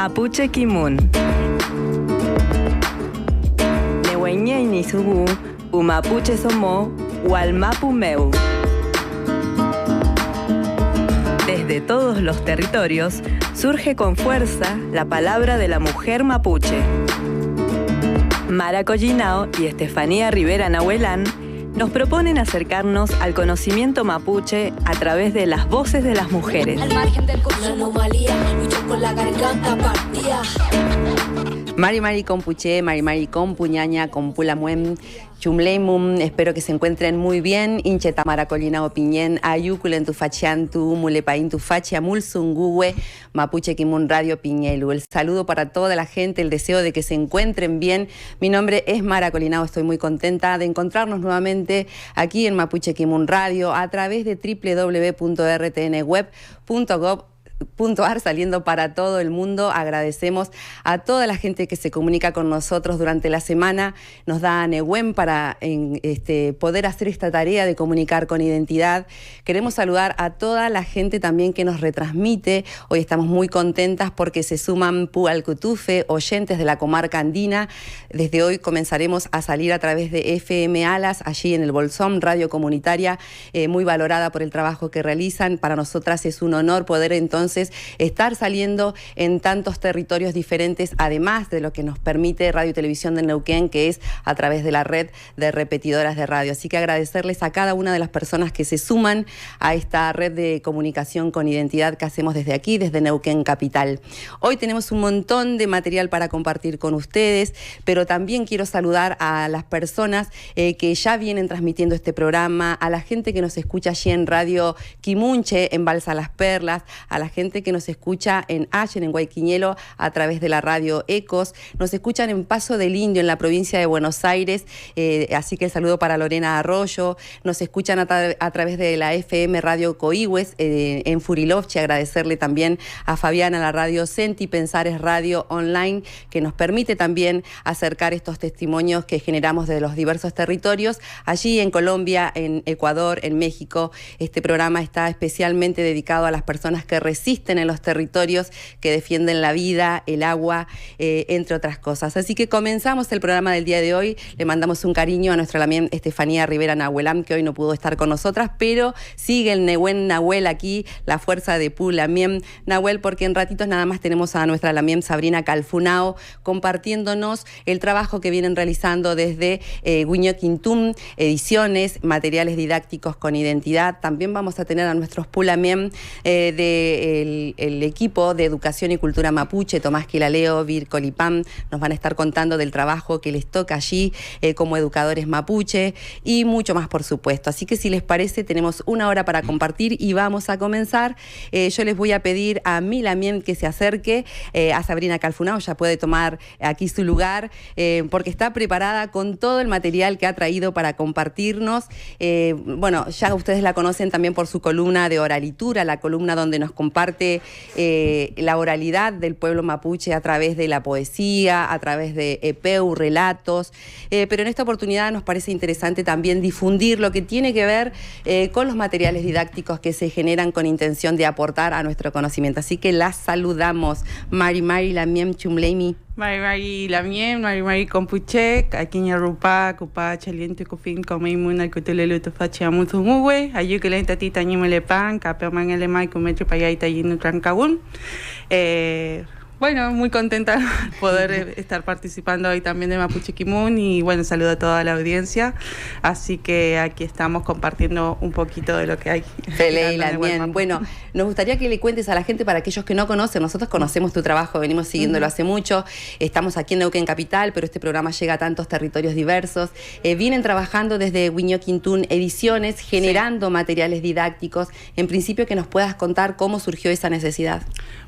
Mapuche Kimun. Nehueñe Nisugu, Mapuche Somo, Hualmapu Meu. Desde todos los territorios surge con fuerza la palabra de la mujer mapuche. Mara Collinao y Estefanía Rivera Nahuelán nos proponen acercarnos al conocimiento mapuche a través de las voces de las mujeres. Al margen del una anomalía, lucho con la garganta partida. Mari Compuche, Mari Compuñaña, Compulamuem, Chumleimum, espero que se encuentren muy bien. Incheta Maracolina Piñén, Ayuculen Tufachiantu, Mulepaín Tufachia, Mulsunguwe, Mapuche Kimun Radio Piñelu. El saludo para toda la gente, el deseo de que se encuentren bien. Mi nombre es Mara Colinao, estoy muy contenta de encontrarnos nuevamente aquí en Mapuche Kimun Radio a través de www.rtnweb.gov.ar, saliendo para todo el mundo. Agradecemos a toda la gente que se comunica con nosotros durante la semana, nos da Nehuen para poder hacer esta tarea de comunicar con identidad. Queremos saludar a toda la gente también que nos retransmite. Hoy estamos muy contentas porque se suman Pualcutufe, oyentes de la comarca andina. Desde hoy comenzaremos a salir a través de FM Alas, allí en el Bolsón, radio comunitaria, muy valorada por el trabajo que realizan. Para nosotras es un honor poder entonces estar saliendo en tantos territorios diferentes, además de lo que nos permite Radio y Televisión de Neuquén, que es a través de la red de repetidoras de radio. Así que agradecerles a cada una de las personas que se suman a esta red de comunicación con identidad que hacemos desde aquí, desde Neuquén Capital. Hoy tenemos un montón de material para compartir con ustedes, pero también quiero saludar a las personas que ya vienen transmitiendo este programa, a la gente que nos escucha allí en Radio Quimunche, en Balsa Las Perlas, a la gente que nos escucha en Allen, en Guayquiñelo, a través de la radio Ecos, nos escuchan en Paso del Indio, en la provincia de Buenos Aires, así que el saludo para Lorena Arroyo, nos escuchan a través de la FM Radio Coihues, en Furilovche. Agradecerle también a Fabiana, la radio Senti Pensares Radio Online, que nos permite también acercar estos testimonios que generamos de los diversos territorios. Allí en Colombia, en Ecuador, en México, este programa está especialmente dedicado a las personas que resisten en los territorios, que defienden la vida, el agua, entre otras cosas. Así que comenzamos el programa del día de hoy. Le mandamos un cariño a nuestra lamien Estefanía Rivera Nahuelán, que hoy no pudo estar con nosotras, pero sigue el Nehuen Nahuel aquí, la fuerza de Pu Lamien Nahuel, porque en ratitos nada más tenemos a nuestra lamien Sabrina Calfunao compartiéndonos el trabajo que vienen realizando desde Guiño-Quintum, ediciones, materiales didácticos con identidad. También vamos a tener a nuestros Pu Lamien el equipo de Educación y Cultura Mapuche, Tomás Quilaleo, Vir Colipam, nos van a estar contando del trabajo que les toca allí como educadores mapuche y mucho más, por supuesto. Así que si les parece, tenemos una hora para compartir y vamos a comenzar. Yo les voy a pedir a mi lamien que se acerque a Sabrina Calfunao, ya puede tomar aquí su lugar, porque está preparada con todo el material que ha traído para compartirnos. Bueno, ya ustedes la conocen también por su columna de oralitura, la columna donde nos comparte la oralidad del pueblo mapuche a través de la poesía, a través de epeu, relatos, pero en esta oportunidad nos parece interesante también difundir lo que tiene que ver con los materiales didácticos que se generan con intención de aportar a nuestro conocimiento. Así que las saludamos. Mari Lamien Chumleimi. Mari Lamien, Mari Compuche, Akiña Rupa, Cupa, Chaliente, Cofin, Comeimuna, Cutulelu, Tufacha, Muzumuwe, Ayukelenta Tita, Nimelepan, Capeman Elemai, Cumetro Payaita y Nutrancaún. Bueno, muy contenta de poder estar participando hoy también de Mapuche Kimun y bueno, saludo a toda la audiencia. Así que aquí estamos compartiendo un poquito de lo que hay. Bien. Bueno, nos gustaría que le cuentes a la gente, para aquellos que no conocen, nosotros conocemos tu trabajo, venimos siguiéndolo hace mucho, estamos aquí en Neuquén Capital, pero este programa llega a tantos territorios diversos. Vienen trabajando desde Guiño-Quintum Ediciones, generando materiales didácticos. En principio, que nos puedas contar cómo surgió esa necesidad.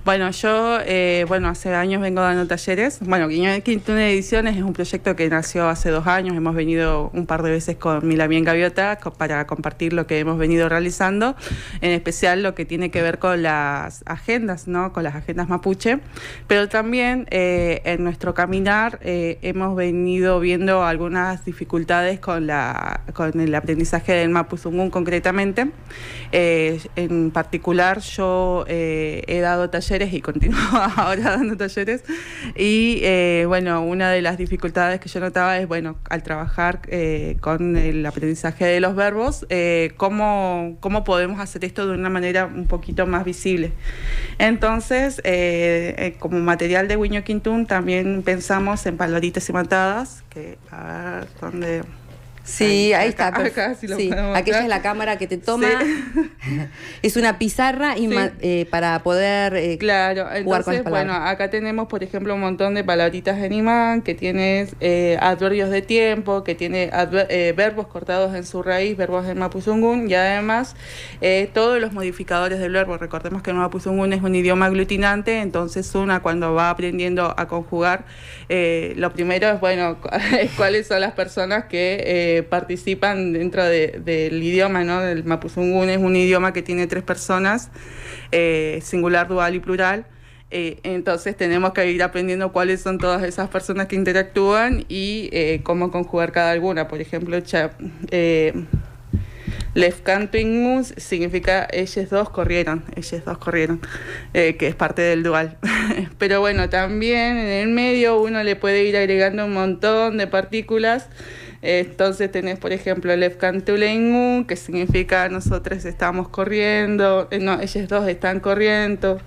Bueno, yo hace años vengo dando talleres. Bueno, Guiño-Quintum Ediciones es un proyecto que nació hace 2 años. Hemos venido un par de veces con mi lamien Gaviota para compartir lo que hemos venido realizando, en especial lo que tiene que ver con las agendas, ¿no? Con las agendas mapuche. Pero también en nuestro caminar hemos venido viendo algunas dificultades con el aprendizaje del mapuzungún concretamente. En particular, yo he dado talleres y continúo ahora está dando talleres. Y bueno, una de las dificultades que yo notaba es, bueno, al trabajar con el aprendizaje de los verbos, cómo podemos hacer esto de una manera un poquito más visible. Entonces, como material de Wiño Quintún también pensamos en palabritas imantadas, que a ver, ¿dónde? Sí, ahí está. Acá, si lo sí, aquella es la cámara que te toma. Sí. Es una pizarra para poder claro, jugar entonces, con las palabras. Bueno, acá tenemos, por ejemplo, un montón de palabritas en imán, que tiene adverbios de tiempo, que tiene verbos cortados en su raíz, verbos en mapuzungún, y además todos los modificadores del verbo. Recordemos que el mapuzungún es un idioma aglutinante, entonces una cuando va aprendiendo a conjugar, lo primero es, bueno, cuáles son las personas que participan dentro del idioma, ¿no? El mapuzungún es un idioma que tiene 3 personas, singular, dual y plural. Entonces tenemos que ir aprendiendo cuáles son todas esas personas que interactúan y cómo conjugar cada alguna. Por ejemplo, Lefkantuingus significa ellos dos corrieron, que es parte del dual. Pero bueno, también en el medio uno le puede ir agregando un montón de partículas. Entonces tenés, por ejemplo, Lefkantulengu, que significa nosotros estamos corriendo, no, ellos dos están corriendo.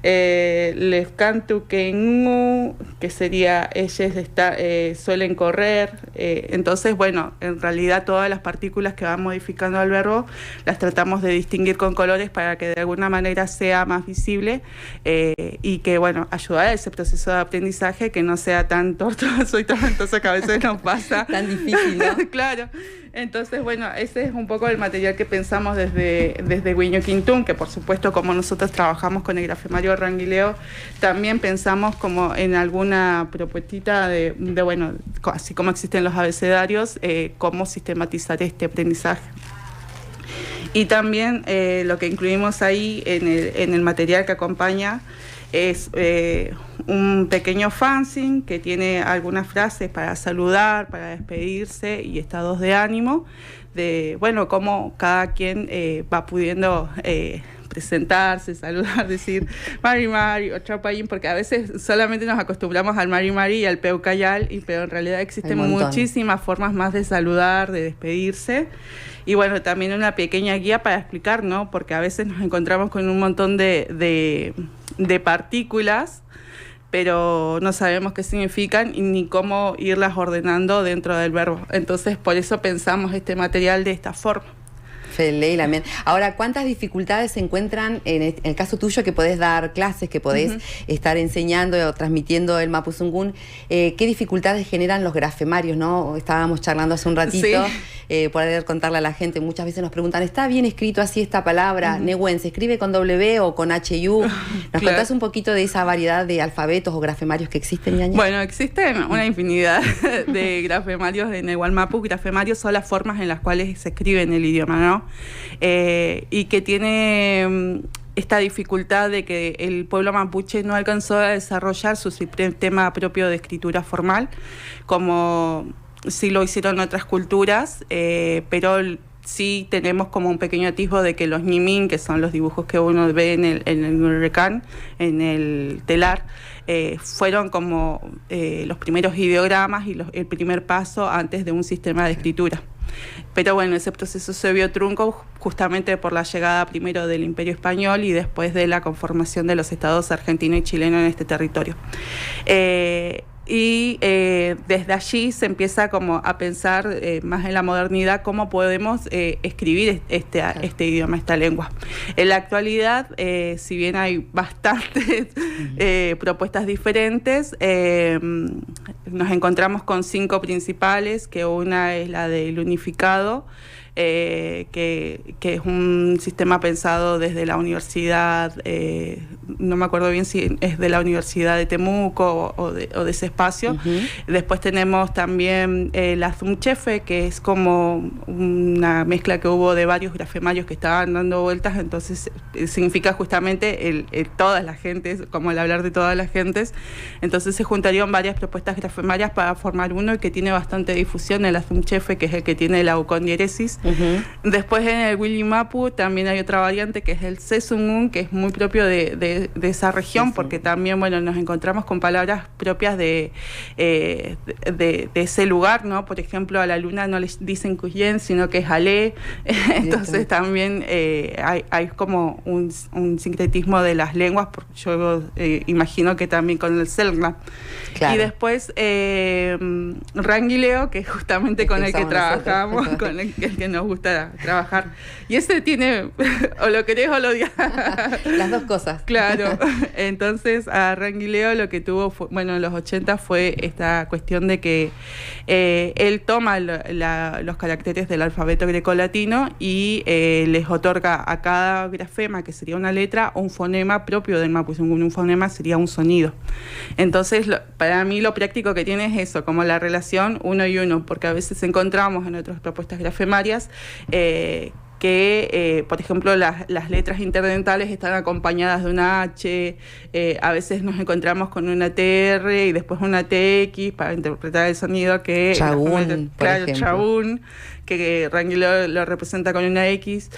Lefkantukengu, que sería ellos suelen correr. Entonces, bueno, en realidad todas las partículas que van modificando al verbo las tratamos de distinguir con colores para que de alguna manera sea más visible y que, bueno, ayudar a ese proceso de aprendizaje que no sea tan tortuoso y tormentoso que a veces nos pasa. Tan difícil, ¿no? Claro. Entonces, bueno, ese es un poco el material que pensamos desde Wiño Quintún, que por supuesto, como nosotros trabajamos con el grafemario Ranguileo, también pensamos como en alguna propuestita de bueno, así como existen los abecedarios, cómo sistematizar este aprendizaje. Y también lo que incluimos ahí en el material que acompaña es un pequeño fanzine que tiene algunas frases para saludar, para despedirse y estados de ánimo, de, bueno, cómo cada quien va pudiendo presentarse, saludar, decir Mari Mari o Chapayín, porque a veces solamente nos acostumbramos al Mari Mari y al Peucayal, pero en realidad existen muchísimas formas más de saludar, de despedirse. Y bueno, también una pequeña guía para explicar, ¿no? Porque a veces nos encontramos con un montón de partículas, pero no sabemos qué significan ni cómo irlas ordenando dentro del verbo. Entonces, por eso pensamos este material de esta forma. Leila, ahora, ¿cuántas dificultades se encuentran en el caso tuyo que podés dar clases, que podés estar enseñando o transmitiendo el mapuzungún? ¿Qué dificultades generan los grafemarios, no? Estábamos charlando hace un ratito, poder contarle a la gente. Muchas veces nos preguntan, ¿está bien escrito así esta palabra? Nehuen, ¿se escribe con W o con HU? ¿Nos contás un poquito de esa variedad de alfabetos o grafemarios que existen, ñaña? Bueno, existen una infinidad de grafemarios en Nehual Mapu. Grafemarios son las formas en las cuales se escribe en el idioma, ¿no? Y que tiene esta dificultad de que el pueblo mapuche no alcanzó a desarrollar su sistema propio de escritura formal, como sí lo hicieron otras culturas, pero sí tenemos como un pequeño atisbo de que los ñimín, que son los dibujos que uno ve en el recán, en el telar, fueron como los primeros ideogramas y el primer paso antes de un sistema de escritura. Pero bueno, ese proceso se vio trunco justamente por la llegada primero del Imperio Español y después de la conformación de los estados argentino y chileno en este territorio. Desde allí se empieza como a pensar más en la modernidad cómo podemos escribir este idioma, esta lengua. En la actualidad, si bien hay bastantes propuestas diferentes, nos encontramos con 5 principales, que una es la del unificado, que es un sistema pensado desde la universidad, no me acuerdo bien si es de la Universidad de Temuco o de ese espacio. Después tenemos también la Zumchefe, que es como una mezcla que hubo de varios grafemarios que estaban dando vueltas, entonces significa justamente el todas las gentes, como el hablar de todas las gentes. Entonces se juntarían varias propuestas grafemarias para formar uno que tiene bastante difusión, el Zumchefe, que es el que tiene la eucondiéresis, Después en el Willy Mapu también hay otra variante que es el Sesungun, que es muy propio de esa región, porque también, bueno, nos encontramos con palabras propias de ese lugar, ¿no? Por ejemplo, a la luna no les dicen Cuyen, sino que es Ale. Entonces también hay como un sincretismo de las lenguas, porque yo imagino que también con el Selknam. Claro. Y después Ranguileo, que es justamente con el que trabajamos, con el que nos gusta trabajar. Y ese tiene, o lo querés o lo odias. Las dos cosas. Claro. Entonces, a Ranguileo lo que tuvo, en los 80 fue esta cuestión de que él toma los caracteres del alfabeto grecolatino y les otorga a cada grafema, que sería una letra, un fonema propio del mapuzungún. Un fonema sería un sonido. Entonces, para mí lo práctico que tiene es eso, como la relación uno y uno, porque a veces encontramos en otras propuestas grafemarias que, por ejemplo, las letras interdentales están acompañadas de una H, a veces nos encontramos con una TR y después una TX para interpretar el sonido que... Chagún, por ejemplo. Chagún, que Ranguileo lo representa con una X.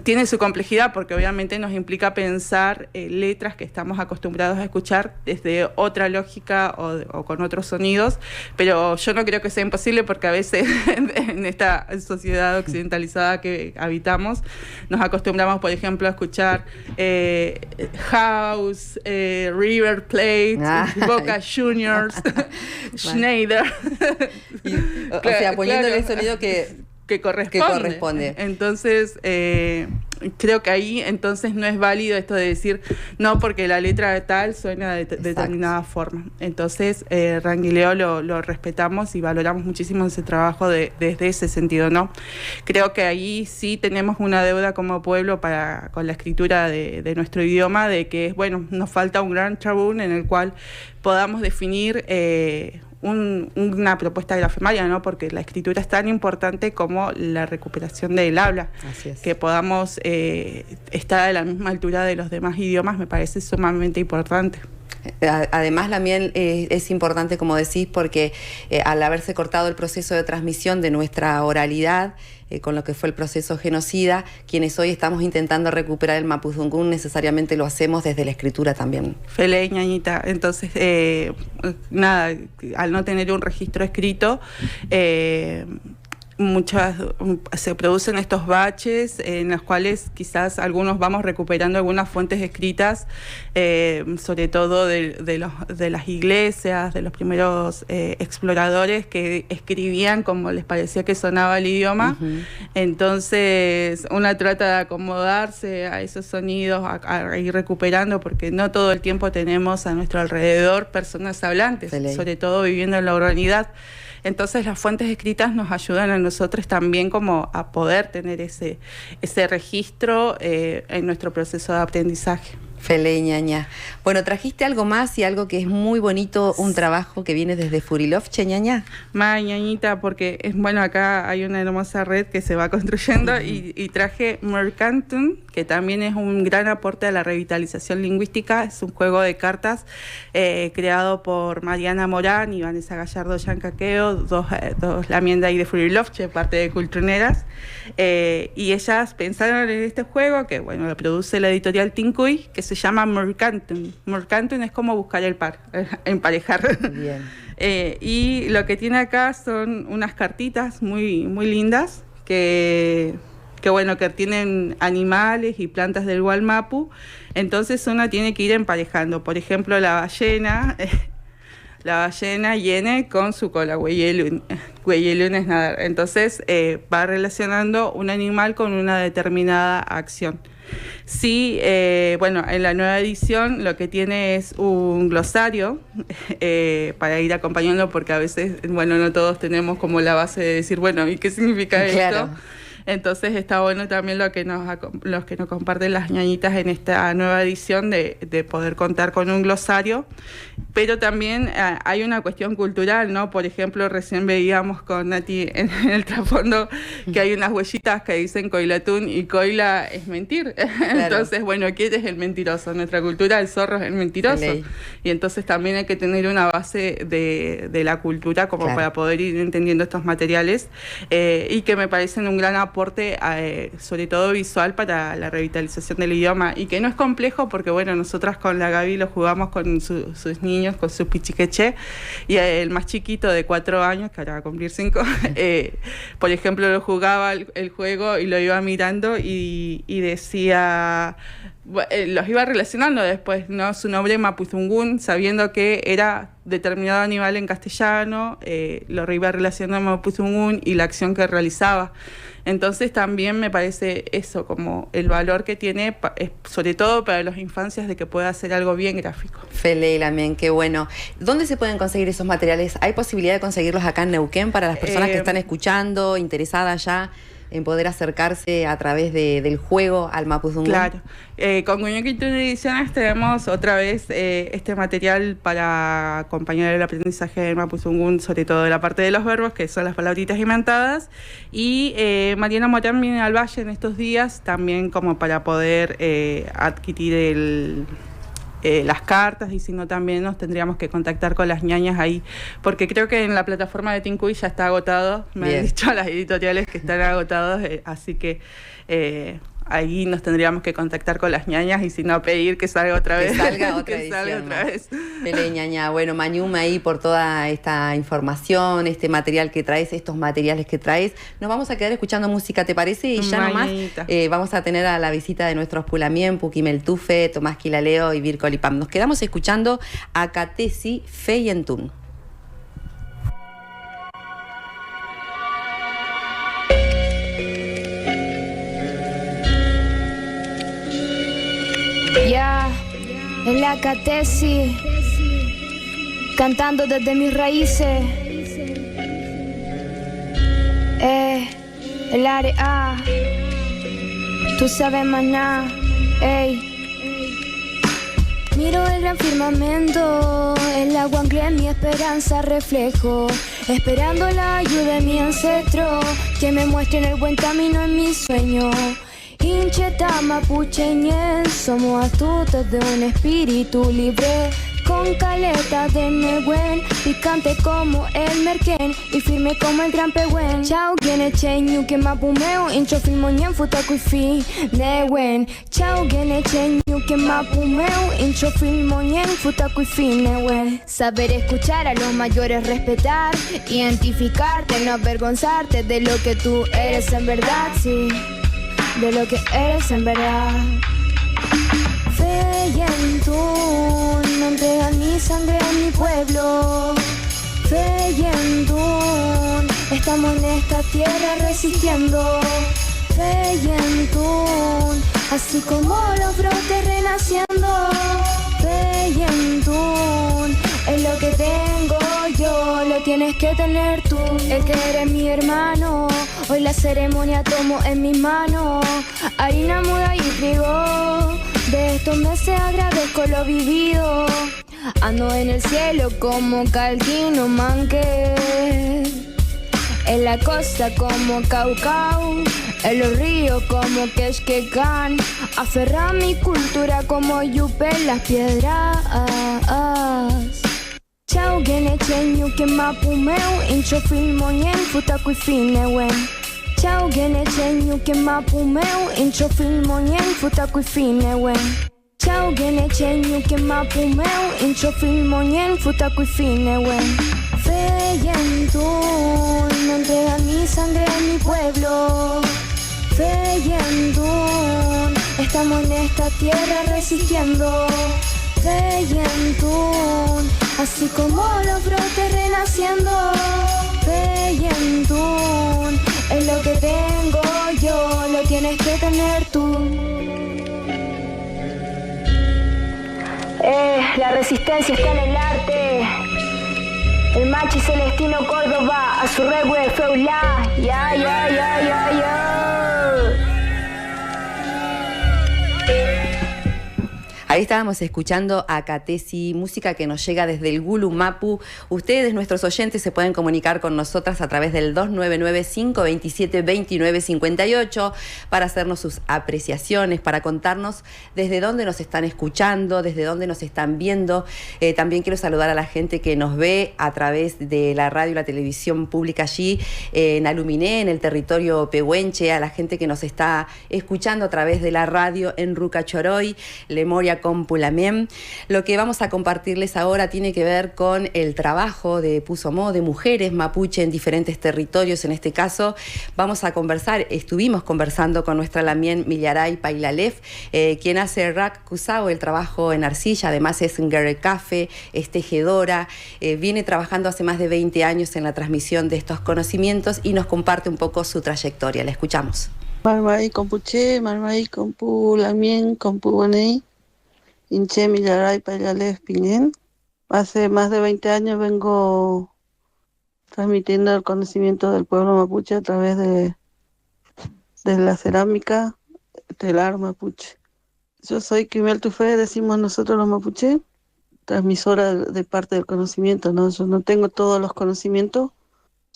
Tiene su complejidad porque obviamente nos implica pensar letras que estamos acostumbrados a escuchar desde otra lógica o con otros sonidos, pero yo no creo que sea imposible porque a veces en esta sociedad occidentalizada que habitamos nos acostumbramos, por ejemplo, a escuchar House, River Plate, Boca Juniors, Schneider. O sea, poniéndole el sonido que corresponde. Entonces, creo que ahí entonces no es válido esto de decir, no, porque la letra tal suena de determinada forma. Entonces, Ranguileo lo respetamos y valoramos muchísimo ese trabajo desde ese sentido, ¿no? Creo que ahí sí tenemos una deuda como pueblo con la escritura de nuestro idioma, de que, bueno, nos falta un gran chabún en el cual podamos definir una propuesta grafemaria, ¿no? Porque la escritura es tan importante como la recuperación del habla. Así es. Que podamos estar a la misma altura de los demás idiomas me parece sumamente importante. Además, también es importante, como decís, porque al haberse cortado el proceso de transmisión de nuestra oralidad, con lo que fue el proceso genocida, quienes hoy estamos intentando recuperar el mapuzungún necesariamente lo hacemos desde la escritura también. Fele, ñañita. Entonces, nada, al no tener un registro escrito, se producen estos baches en los cuales quizás algunos vamos recuperando algunas fuentes escritas, sobre todo de las iglesias, de los primeros exploradores que escribían como les parecía que sonaba el idioma. Entonces una trata de acomodarse a esos sonidos, a ir recuperando, porque no todo el tiempo tenemos a nuestro alrededor personas hablantes, sobre todo viviendo en la urbanidad. Entonces las fuentes escritas nos ayudan a nosotros también como a poder tener ese registro en nuestro proceso de aprendizaje. Fele, ñaña. Bueno, trajiste algo más y algo que es muy bonito, un trabajo que viene desde Furilovche, ñaña. Ñañita, porque acá hay una hermosa red que se va construyendo y traje Mercantun, que también es un gran aporte a la revitalización lingüística. Es un juego de cartas creado por Mariana Morán y Vanessa Gallardo Yancaqueo, dos lamiendas ahí de Furilovche, parte de Cultuneras. Y ellas pensaron en este juego que, lo produce la editorial Tincuy, que se llama Mercantun. Mercantun es como buscar el par, emparejar. Bien. Y lo que tiene acá son unas cartitas muy, muy lindas que tienen animales y plantas del Gualmapu. Entonces una tiene que ir emparejando. Por ejemplo, la ballena viene con su cola, Hueyelun es nadar. Entonces va relacionando un animal con una determinada acción. Sí, en la nueva edición lo que tiene es un glosario para ir acompañando, porque a veces, no todos tenemos como la base de decir, ¿y qué significa esto? Entonces está bueno también los que nos comparten las ñañitas en esta nueva edición de poder contar con un glosario, pero también hay una cuestión cultural, ¿no? Por ejemplo, recién veíamos con Nati en el trasfondo que hay unas huellitas que dicen coilatún y coila es mentir. Claro. Entonces, bueno, ¿quién es el mentiroso? En nuestra cultura el zorro es el mentiroso. Y entonces también hay que tener una base de la cultura como para poder ir entendiendo estos materiales y que me parecen un gran aporte, sobre todo visual, para la revitalización del idioma, y que no es complejo porque, bueno, nosotras con la Gaby lo jugamos con sus niños, con sus pichiqueche, y el más chiquito de 4 años, que ahora va a cumplir 5, por ejemplo, lo jugaba el juego y lo iba mirando y decía... los iba relacionando después, ¿no? Su nombre Mapuzungún, sabiendo que era determinado animal en castellano, lo iba relacionando a Mapuzungún y la acción que realizaba. Entonces también me parece eso, como el valor que tiene, sobre todo para las infancias, de que pueda hacer algo bien gráfico. Fele, Lamien, qué bueno. ¿Dónde se pueden conseguir esos materiales? ¿Hay posibilidad de conseguirlos acá en Neuquén para las personas que están escuchando, interesadas ya en poder acercarse a través del juego al Mapuzungún? Claro. Con Guñoquito Ediciones tenemos otra vez este material para acompañar el aprendizaje del Mapuzungún, sobre todo de la parte de los verbos, que son las palabritas inventadas. Y Mariana Morán viene al Valle en estos días también como para poder adquirir las cartas, y si no también nos tendríamos que contactar con las ñañas ahí, porque creo que en la plataforma de Tincuy ya está agotado. Me han dicho las editoriales que están agotados, así que ahí nos tendríamos que contactar con las ñañas, y si no, pedir que salga otra vez. Que salga otra edición. Pele, ñaña. Bueno, Mañuma, ahí por toda esta información, este material que traes, estos materiales que traes. Nos vamos a quedar escuchando música, ¿te parece? Y ya nomás vamos a tener a la visita de nuestros Pulamien, Puquimeltufe, Tomás Quilaleo y Virco Lipam. Nos quedamos escuchando a Catesi Feyentún. Ya, en la Catesi, cantando desde mis raíces. El área, tú sabes más nada, ey. Miro el gran firmamento, el agua ancla en mi esperanza reflejo, esperando la ayuda de mi ancestro, que me muestren el buen camino en mi sueño. Hincheta mapucheñen, somos astutos de un espíritu libre, con caleta de Nehuen, picante como el merquén y firme como el gran pehuen. Chau gene cheñu que mapumeo, hincho filmoñen futakuifi Nehuen. Chau gene cheñu que mapumeo, hincho filmoñen futakuifi Nehuen. Saber escuchar a los mayores, respetar, identificarte, no avergonzarte de lo que tú eres en verdad, sí, de lo que eres en verdad. Feyentún, no entregan mi sangre a mi pueblo. Feyentún, estamos en esta tierra resistiendo. Feyentún, así como los brotes renaciendo. Feyentún, es lo que tengo yo, lo tienes que tener tú. El que eres mi hermano, hoy la ceremonia tomo en mis manos. Harina muda y trigo, de estos meses agradezco lo vivido. Ando en el cielo como Calquino Manque, en la costa como Caucau, en los ríos como Quexquecán. Aferra mi cultura como yupe en las piedras. Chau gene cheñu que mapumeu, hincho filmoñen futakuifi Nehuen. Chau gene cheñu que mapumeu, hincho filmoñen futakuifi Nehuen. Chau gene cheñu que mapumeu, hincho filmoñen futakuifi Nehuen. Feyentún, no entregan mi sangre a mi pueblo. Feyentún, estamos en esta tierra resistiendo. Feyentún, así como los brotes renaciendo. Feyentún, es lo que tengo yo, lo tienes que tener tú. La resistencia está en el arte. El machi Celestino Córdoba, a su regüe feula. Ya, ya, ya, ya, ya. Ahí estábamos escuchando a Katesi, música que nos llega desde el Gulu Mapu. Ustedes, nuestros oyentes, se pueden comunicar con nosotras a través del 2995-272958 para hacernos sus apreciaciones, para contarnos desde dónde nos están escuchando, desde dónde nos están viendo. También quiero saludar a la gente que nos ve a través de la radio y la televisión pública allí en Aluminé, en el territorio pehuenche, a la gente que nos está escuchando a través de la radio en Rucachoroy, Lemoria, Compulamén. Lo que vamos a compartirles ahora tiene que ver con el trabajo de Pusomó, de mujeres mapuche en diferentes territorios. En este caso estuvimos conversando con nuestra Lamien Millaray Pailalef, quien hace Rack Cusao, el trabajo en arcilla, además es Café, es tejedora, viene trabajando hace más de 20 años en la transmisión de estos conocimientos y nos comparte un poco su trayectoria. La escuchamos. Marmaí Compuche, Marmaí Compu Lamien, Compu Bonei, Inche Millaray Pailalef Pingen. Hace más de 20 años vengo transmitiendo el conocimiento del pueblo mapuche a través de la cerámica telar mapuche. Yo soy Kimel Tufé, decimos nosotros los mapuche, transmisora de parte del conocimiento, ¿no? Yo no tengo todos los conocimientos,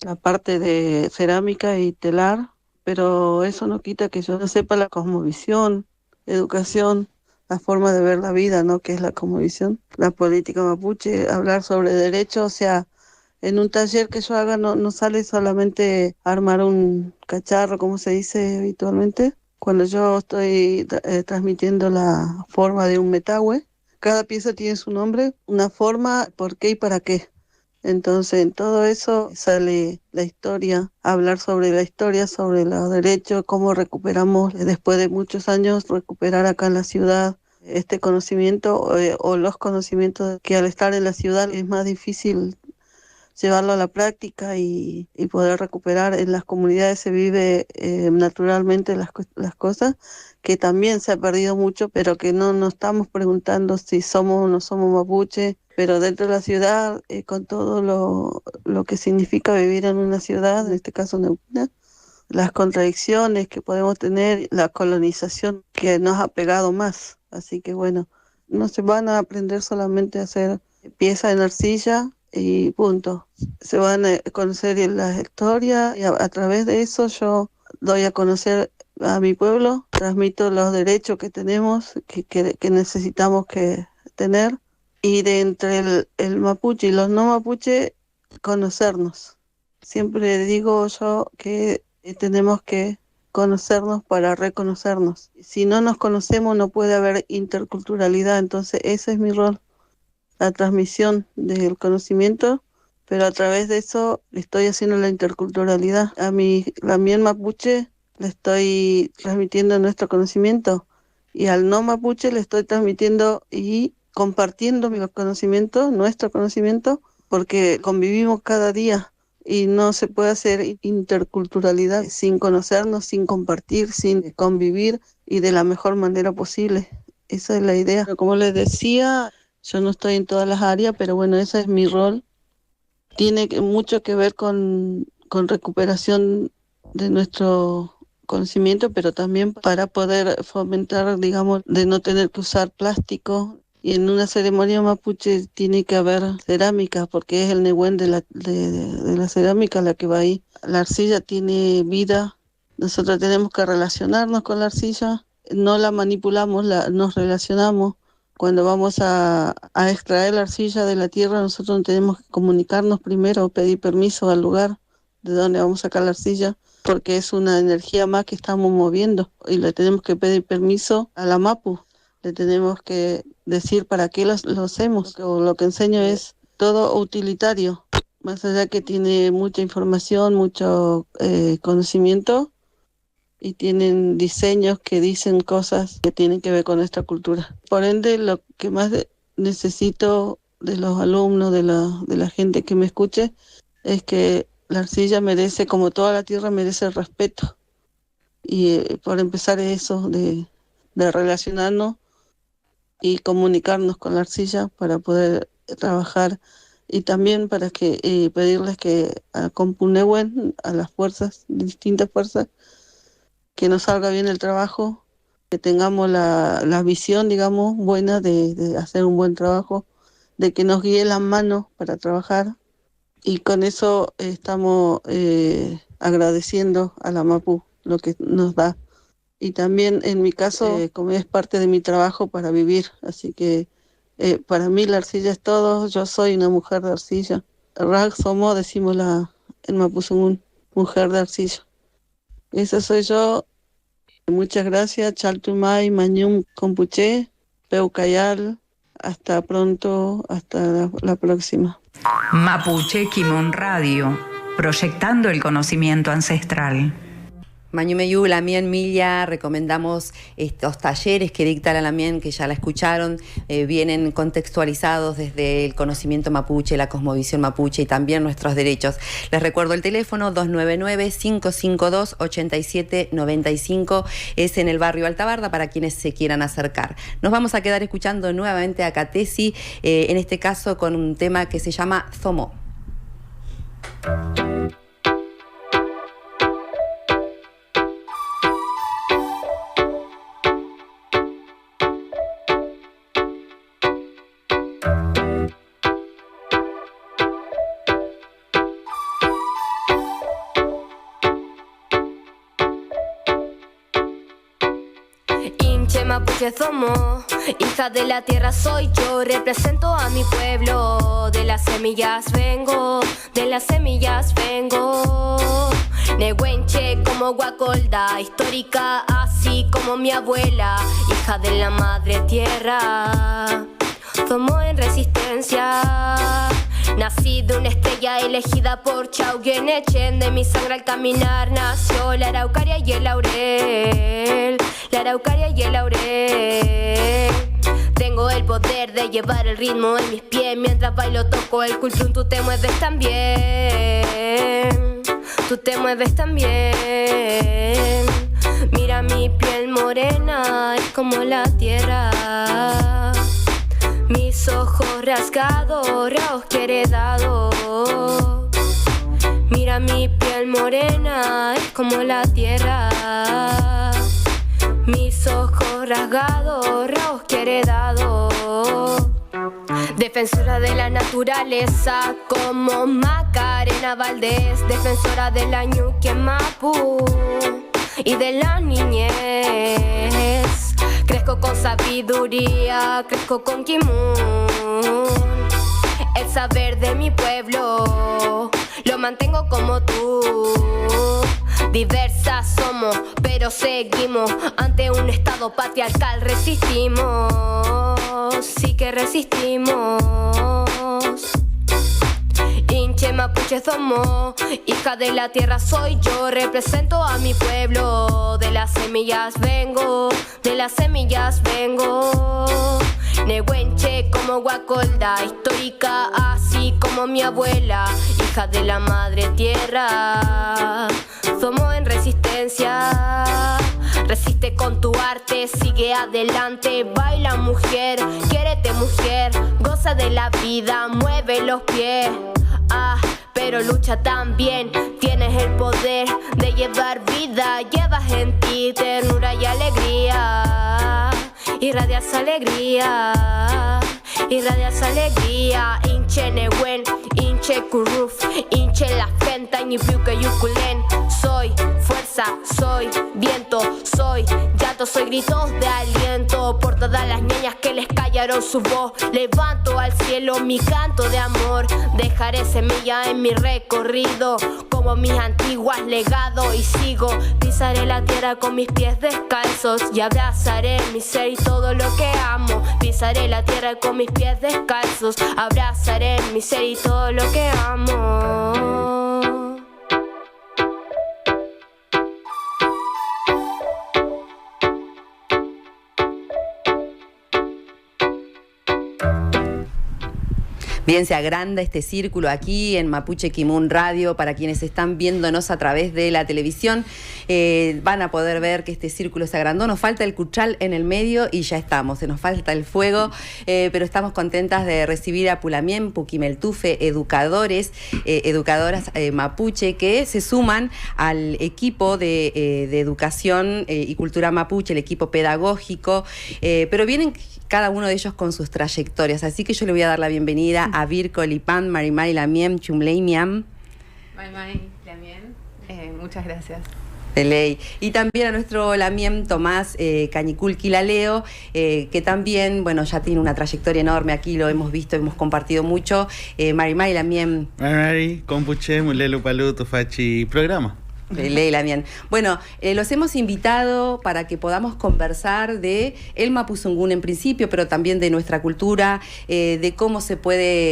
la parte de cerámica y telar, pero eso no quita que yo no sepa la cosmovisión, educación, la forma de ver la vida, ¿no? Que es la cosmovisión, la política mapuche, hablar sobre derechos. O sea, en un taller que yo haga no sale solamente armar un cacharro, como se dice habitualmente. Cuando yo estoy transmitiendo la forma de un metahue, cada pieza tiene su nombre, una forma, por qué y para qué. Entonces, en todo eso sale la historia, hablar sobre la historia, sobre los derechos, cómo recuperamos, después de muchos años, recuperar acá en la ciudad este conocimiento o los conocimientos que al estar en la ciudad es más difícil llevarlo a la práctica y poder recuperar. En las comunidades se vive naturalmente las cosas, que también se ha perdido mucho, pero que no estamos preguntando si somos o no somos mapuche. Pero dentro de la ciudad, con todo lo que significa vivir en una ciudad, en este caso Neuquén, las contradicciones que podemos tener, la colonización que nos ha pegado más. Así que bueno, no se van a aprender solamente a hacer piezas en arcilla y punto. Se van a conocer la historia y a través de eso yo doy a conocer a mi pueblo, transmito los derechos que tenemos, que necesitamos que tener. Y de entre el mapuche y los no mapuche, conocernos. Siempre digo yo que tenemos que conocernos para reconocernos. Si no nos conocemos no puede haber interculturalidad, entonces ese es mi rol, la transmisión del conocimiento, pero a través de eso le estoy haciendo la interculturalidad. A mi Lamien mapuche le estoy transmitiendo nuestro conocimiento y al no mapuche le estoy transmitiendo y compartiendo mi conocimiento, nuestro conocimiento, porque convivimos cada día y no se puede hacer interculturalidad sin conocernos, sin compartir, sin convivir y de la mejor manera posible. Esa es la idea. Como les decía, yo no estoy en todas las áreas, pero bueno, ese es mi rol. Tiene mucho que ver con recuperación de nuestro conocimiento, pero también para poder fomentar, digamos, de no tener que usar plástico. Y en una ceremonia mapuche tiene que haber cerámica, porque es el nehuen de la cerámica la que va ahí. La arcilla tiene vida, nosotros tenemos que relacionarnos con la arcilla, no la manipulamos, nos relacionamos. Cuando vamos a extraer la arcilla de la tierra, nosotros tenemos que comunicarnos primero, pedir permiso al lugar de donde vamos a sacar la arcilla, porque es una energía más que estamos moviendo y le tenemos que pedir permiso a la Mapu. Le tenemos que decir para qué lo hacemos. Lo que enseño es todo utilitario, más allá que tiene mucha información, mucho conocimiento, y tienen diseños que dicen cosas que tienen que ver con nuestra cultura. Por ende, lo que más necesito de los alumnos, de la gente que me escuche, es que la arcilla merece, como toda la tierra, merece el respeto. Y por empezar eso, de relacionarnos y comunicarnos con la arcilla para poder trabajar, y también para que pedirles que a Compunewen, a las fuerzas, distintas fuerzas, que nos salga bien el trabajo que tengamos la visión, digamos, buena de hacer un buen trabajo, de que nos guíe las manos para trabajar, y con eso estamos agradeciendo a la MAPU lo que nos da. Y también en mi caso, como es parte de mi trabajo para vivir, así que para mí la arcilla es todo. Yo soy una mujer de arcilla. Rag somos, decimos en Mapuzungún, mujer de arcilla. Esa soy yo. Muchas gracias. Chaltumay, Mañum, Compuché, Peucayal. Hasta pronto, hasta la próxima. Mapuche Kimon Radio, proyectando el conocimiento ancestral. Mañumeyu, Lamien Milla, recomendamos estos talleres que dicta la Lamien, que ya la escucharon, vienen contextualizados desde el conocimiento mapuche, la cosmovisión mapuche y también nuestros derechos. Les recuerdo el teléfono 299-552-8795, es en el barrio Altabarda para quienes se quieran acercar. Nos vamos a quedar escuchando nuevamente a Katesi, en este caso con un tema que se llama Zomo. Mapuche somos, hija de la tierra soy yo, represento a mi pueblo, de las semillas vengo, de las semillas vengo. Nehuenche como Guacolda, histórica así como mi abuela, hija de la madre tierra, somos en resistencia. Nací de una estrella elegida por Chauguenechen, de mi sangre al caminar nació la araucaria y el laurel, la araucaria y el laurel. Tengo el poder de llevar el ritmo en mis pies, mientras bailo toco el cultrún, tú te mueves también, tú te mueves también. Mira mi piel morena, es como la tierra, mis ojos rasgados, rasgos que he heredado. Mira mi piel morena, es como la tierra, mis ojos rasgados, rasgos que he heredado. Defensora de la naturaleza como Macarena Valdés, defensora de la ñuque Mapu y de la niñez. Crezco con sabiduría, crezco con kimun. El saber de mi pueblo lo mantengo como tú. Diversas somos, pero seguimos ante un estado patriarcal. Resistimos, sí que resistimos. Inche Mapuche somos, hija de la tierra soy yo, represento a mi pueblo, de las semillas vengo, de las semillas vengo. Nehuenche como Guacolda, histórica así como mi abuela, hija de la madre tierra, somos en resistencia. Resiste con tu arte, sigue adelante, baila mujer, quiérete mujer, goza de la vida, mueve los pies. Pero lucha también, tienes el poder de llevar vida, llevas en ti ternura y alegría, irradias alegría, irradias alegría. Inche Nehuen, Inche Kuruf, Inche la Fenta, Ñipiuque Yuculen. Soy fuerza, soy viento, soy llanto, soy gritos de aliento por todas las niñas que les callaron su voz. Levanto al cielo mi canto de amor, dejaré semilla en mi recorrido como mis antiguas legados y sigo. Pisaré la tierra con mis pies descalzos y abrazaré mi ser y todo lo que amo. Pisaré la tierra con mis pies descalzos, abrazaré mi ser y todo lo que amo. Bien, se agranda este círculo aquí en Mapuche Kimun Radio. Para quienes están viéndonos a través de la televisión, van a poder ver que este círculo se agrandó. Nos falta el cuchal en el medio y ya estamos. Se nos falta el fuego, pero estamos contentas de recibir a Pulamien, Puquimeltufe, educadoras mapuche que se suman al equipo de educación y cultura mapuche, el equipo pedagógico, pero vienen cada uno de ellos con sus trayectorias. Así que yo le voy a dar la bienvenida a Virko Lipan, Marimari Lamiem, Chumley Miam. Marimari Lamiem, muchas gracias. De ley. Y también a nuestro Lamiem Tomás Cañicul Quilaleo, que también, bueno, ya tiene una trayectoria enorme aquí, lo hemos visto, hemos compartido mucho. Marimari Lamiem. Marimari, Compuche, Mulelu Palu, Tufachi, programa. Leila, bien. Bueno, los hemos invitado para que podamos conversar de el Mapuzungún en principio, pero también de nuestra cultura, de cómo se puede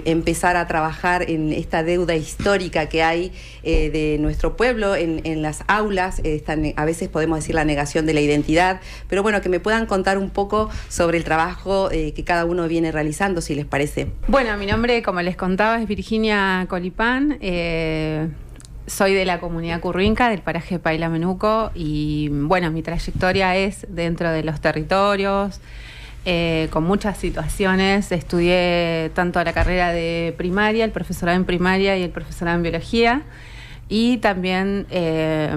empezar a trabajar en esta deuda histórica que hay de nuestro pueblo en las aulas. A veces podemos decir la negación de la identidad, pero bueno, que me puedan contar un poco sobre el trabajo que cada uno viene realizando, si les parece. Bueno, mi nombre, como les contaba, es Virginia Colipán. Soy de la comunidad currinca, del paraje Paila Menuco, y bueno, mi trayectoria es dentro de los territorios, con muchas situaciones. Estudié tanto la carrera de primaria, el profesorado en primaria y el profesorado en biología, y también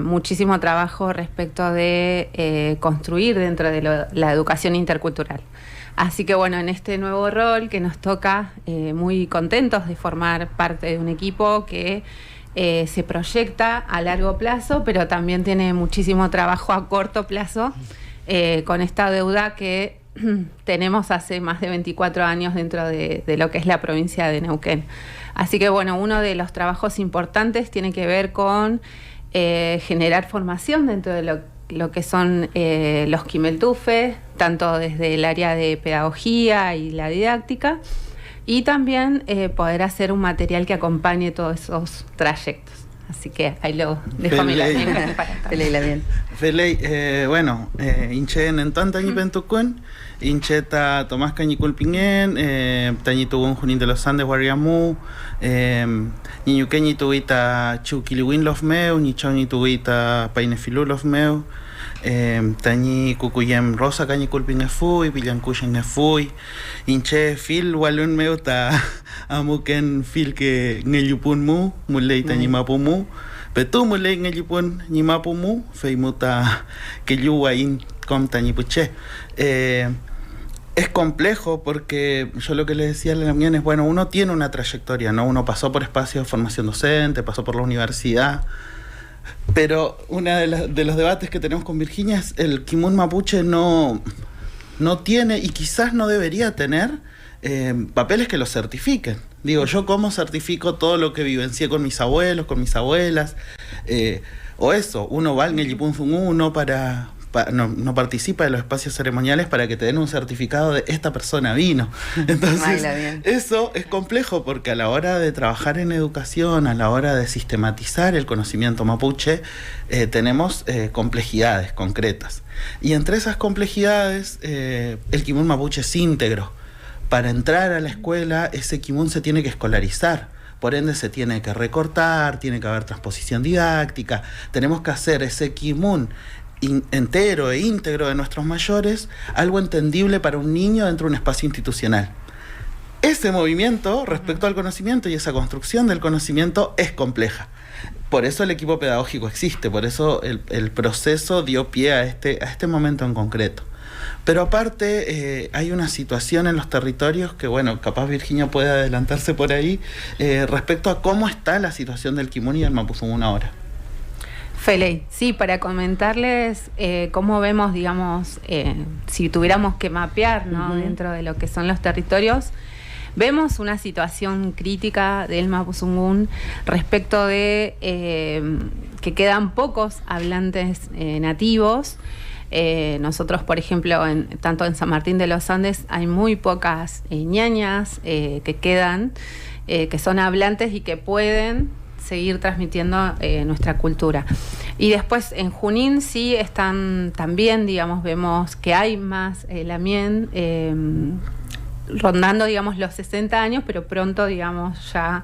muchísimo trabajo respecto de construir dentro de la educación intercultural. Así que bueno, en este nuevo rol que nos toca, muy contentos de formar parte de un equipo que se proyecta a largo plazo, pero también tiene muchísimo trabajo a corto plazo, con esta deuda que tenemos hace más de 24 años dentro de lo que es la provincia de Neuquén. Así que bueno, uno de los trabajos importantes tiene que ver con generar formación dentro de lo que son los quimeltufe, tanto desde el área de pedagogía y la didáctica, y también poder hacer un material que acompañe todos esos trayectos. Así que ahí lo dejo a mi lado. Feley, bueno, hinchen en tan tañipentucuen, hincheta Tomás Cañicul Pingen, tañitugun Junín de los Andes, Guariamú, niñuqueñi tuita Chuquiliwin los meu, nichoni tuita Painefilu los meu, tañi Cucuyem Rosa Cañicul Pingefui, Villancuyen Efui, hinche fil walun meu ta amuken fil que ngeyupun mu, mulei tañi mapumu, petu mulei ngeyupun ni mapumu, feimuta que yuwain com tañi puche. Es complejo porque yo lo que les decía a la Lamien es, bueno, uno tiene una trayectoria, ¿no? Uno pasó por espacios de formación docente, pasó por la universidad, pero uno de los debates que tenemos con Virginia es el Kimun Mapuche no tiene, y quizás no debería tener, papeles que lo certifiquen. Digo, yo cómo certifico todo lo que vivencié con mis abuelos, con mis abuelas, o eso, uno va en el Yipunzungú, no participa de los espacios ceremoniales para que te den un certificado de esta persona vino. Entonces, eso es complejo porque a la hora de trabajar en educación, a la hora de sistematizar el conocimiento mapuche, tenemos complejidades concretas. Y entre esas complejidades, el Kimun Mapuche es íntegro. Para entrar a la escuela, ese Kimun se tiene que escolarizar. Por ende, se tiene que recortar, tiene que haber transposición didáctica. Tenemos que hacer ese Kimun entero e íntegro de nuestros mayores, algo entendible para un niño dentro de un espacio institucional. Ese movimiento respecto al conocimiento y esa construcción del conocimiento es compleja. Por eso el equipo pedagógico existe, por eso el proceso dio pie a este momento en concreto. Pero aparte hay una situación en los territorios que, bueno, capaz Virginia puede adelantarse por ahí, respecto a cómo está la situación del Kimun y del Mapuzungún ahora. Feley, sí, para comentarles cómo vemos, digamos, si tuviéramos que mapear, ¿no? Dentro de lo que son los territorios, vemos una situación crítica del Mapuzungún respecto de que quedan pocos hablantes nativos. Nosotros, por ejemplo, tanto en San Martín de los Andes hay muy pocas ñañas que quedan, que son hablantes y que pueden seguir transmitiendo nuestra cultura. Y después en Junín sí están también, digamos, vemos que hay más Lamien rondando, digamos, los 60 años, pero pronto, digamos, ya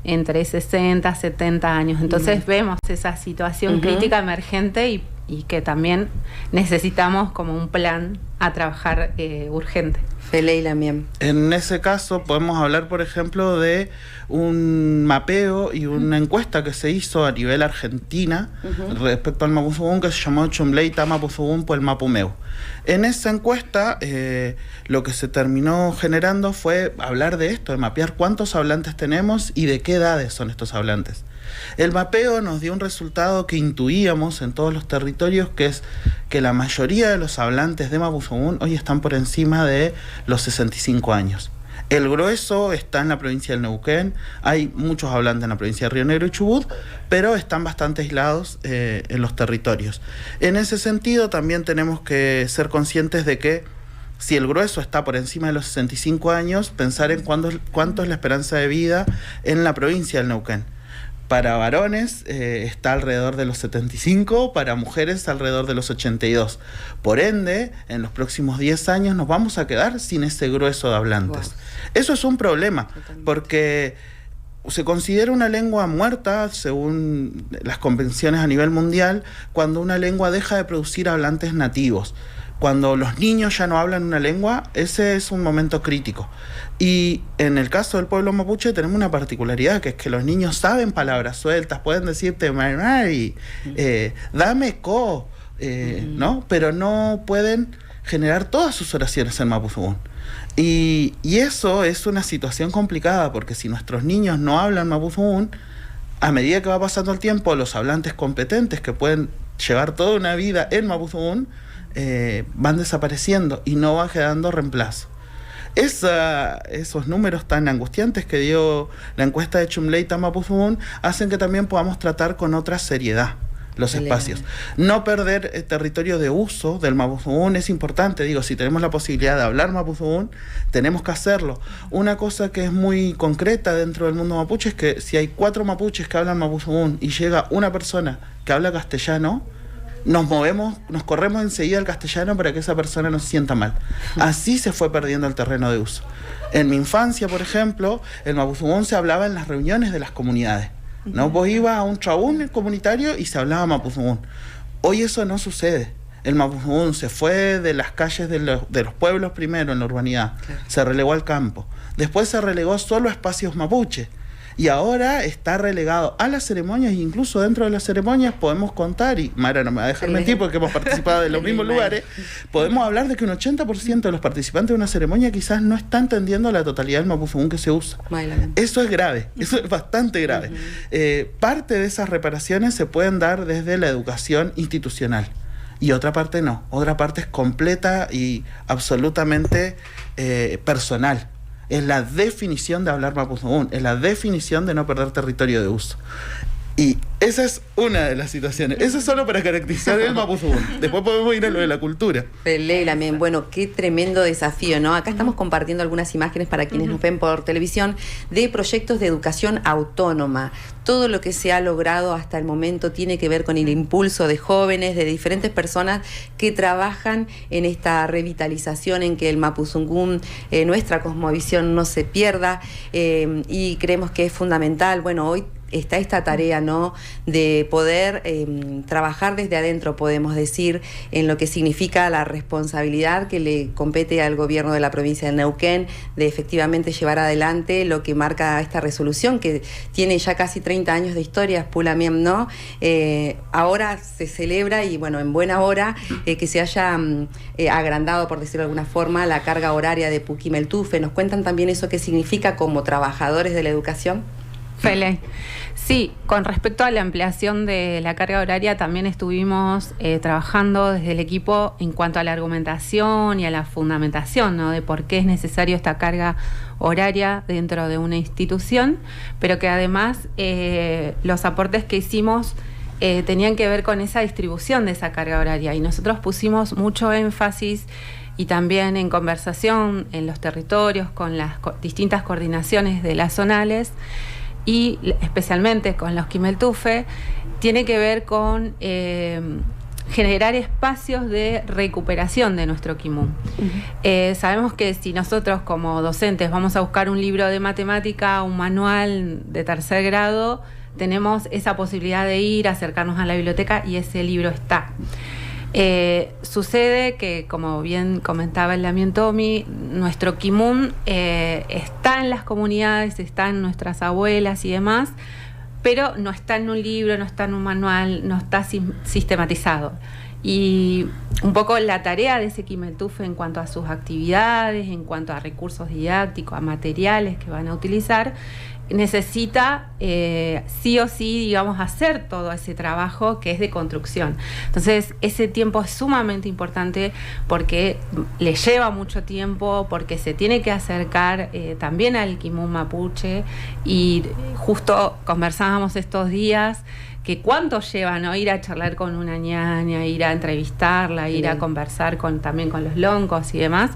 entre 60, 70 años. Entonces vemos esa situación crítica emergente y que también necesitamos como un plan a trabajar urgente. Feley también. En ese caso podemos hablar, por ejemplo, de un mapeo y una encuesta que se hizo a nivel Argentina respecto al Mapuzungún, que se llamó Chumleita Mapuzungún por el Mapumeu. En esa encuesta lo que se terminó generando fue hablar de esto, de mapear cuántos hablantes tenemos y de qué edades son estos hablantes. El mapeo nos dio un resultado que intuíamos en todos los territorios, que es que la mayoría de los hablantes de Mapuzungún hoy están por encima de los 65 años. El grueso está en la provincia del Neuquén, hay muchos hablantes en la provincia de Río Negro y Chubut, pero están bastante aislados en los territorios. En ese sentido también tenemos que ser conscientes de que si el grueso está por encima de los 65 años, pensar en cuánto es la esperanza de vida en la provincia del Neuquén. Para varones está alrededor de los 75, para mujeres alrededor de los 82. Por ende, en los próximos 10 años nos vamos a quedar sin ese grueso de hablantes. Wow. Eso es un problema, porque se considera una lengua muerta, según las convenciones a nivel mundial, cuando una lengua deja de producir hablantes nativos. Cuando los niños ya no hablan una lengua, ese es un momento crítico. Y en el caso del pueblo mapuche tenemos una particularidad, que es que los niños saben palabras sueltas, pueden decirte "Marimari", "dame co", ¿no? Pero no pueden generar todas sus oraciones en Mapuzungún. Y eso es una situación complicada, porque si nuestros niños no hablan Mapuzungún, a medida que va pasando el tiempo, los hablantes competentes que pueden llevar toda una vida en Mapuzungún van desapareciendo y no va quedando reemplazo. Esos números tan angustiantes que dio la encuesta de Chumleita Mapuzungún hacen que también podamos tratar con otra seriedad los espacios. No perder territorio de uso del Mapuzungún es importante. Digo, si tenemos la posibilidad de hablar Mapuzungún, tenemos que hacerlo. Una cosa que es muy concreta dentro del mundo mapuche es que si hay 4 mapuches que hablan Mapuzungún y llega una persona que habla castellano, nos corremos enseguida al castellano para que esa persona no se sienta mal. Así se fue perdiendo el terreno de uso. En mi infancia, por ejemplo, el Mapuzungún se hablaba en las reuniones de las comunidades, ¿no? Vos ibas a un trabún comunitario y se hablaba Mapuzungún. Hoy eso no sucede. El Mapuzungún se fue de las calles de los pueblos primero en la urbanidad, se relegó al campo. Después se relegó solo a espacios mapuche. Y ahora está relegado a las ceremonias, e incluso dentro de las ceremonias podemos contar, y Mara no me va a dejar mentir porque hemos participado en los mismos lugares, podemos hablar de que un 80% de los participantes de una ceremonia quizás no está entendiendo la totalidad del Mapuzungún que se usa. Eso es grave, eso es bastante grave. Parte de esas reparaciones se pueden dar desde la educación institucional y otra parte no, otra parte es completa y absolutamente personal. Es la definición de hablar Mapuzungún, es la definición de no perder territorio de uso. Y esa es una de las situaciones. Eso es solo para caracterizar el Mapuzungún. Después podemos ir a lo de la cultura. También, bueno, qué tremendo desafío, ¿no? Acá estamos compartiendo algunas imágenes para quienes nos ven por televisión de proyectos de educación autónoma. Todo lo que se ha logrado hasta el momento tiene que ver con el impulso de jóvenes, de diferentes personas que trabajan en esta revitalización, en que el Mapuzungún, nuestra cosmovisión, no se pierda, y creemos que es fundamental. Bueno, hoy está esta tarea, ¿no?, de poder trabajar desde adentro, podemos decir, en lo que significa la responsabilidad que le compete al gobierno de la provincia de Neuquén de efectivamente llevar adelante lo que marca esta resolución, que tiene ya casi 30 años de historia, Pulamiem, ¿no? Ahora se celebra, y bueno, en buena hora, que se haya agrandado, por decirlo de alguna forma, la carga horaria de Puquimeltufe. ¿Nos cuentan también eso qué significa como trabajadores de la educación? Fele. Sí, con respecto a la ampliación de la carga horaria, también estuvimos trabajando desde el equipo en cuanto a la argumentación y a la fundamentación, ¿no?, de por qué es necesario esta carga horaria dentro de una institución, pero que además los aportes que hicimos tenían que ver con esa distribución de esa carga horaria, y nosotros pusimos mucho énfasis y también en conversación en los territorios con las distintas coordinaciones de las zonales, y especialmente con los Quimeltufe, tiene que ver con generar espacios de recuperación de nuestro Kimun. Sabemos que si nosotros como docentes vamos a buscar un libro de matemática, un manual de tercer grado, tenemos esa posibilidad de ir, acercarnos a la biblioteca y ese libro está. Sucede que, como bien comentaba el Damián Tommy, nuestro Kimun está en las comunidades, está en nuestras abuelas y demás, pero no está en un libro, no está en un manual, no está sistematizado. Y un poco la tarea de ese Kimetuf en cuanto a sus actividades, en cuanto a recursos didácticos, a materiales que van a utilizar, necesita sí o sí, digamos, hacer todo ese trabajo que es de construcción. Entonces, ese tiempo es sumamente importante porque le lleva mucho tiempo, porque se tiene que acercar también al Kimun mapuche, y justo conversábamos estos días que cuánto lleva, ¿no? Ir a charlar con una ñaña, ir a entrevistarla, ir a conversar también con los loncos y demás.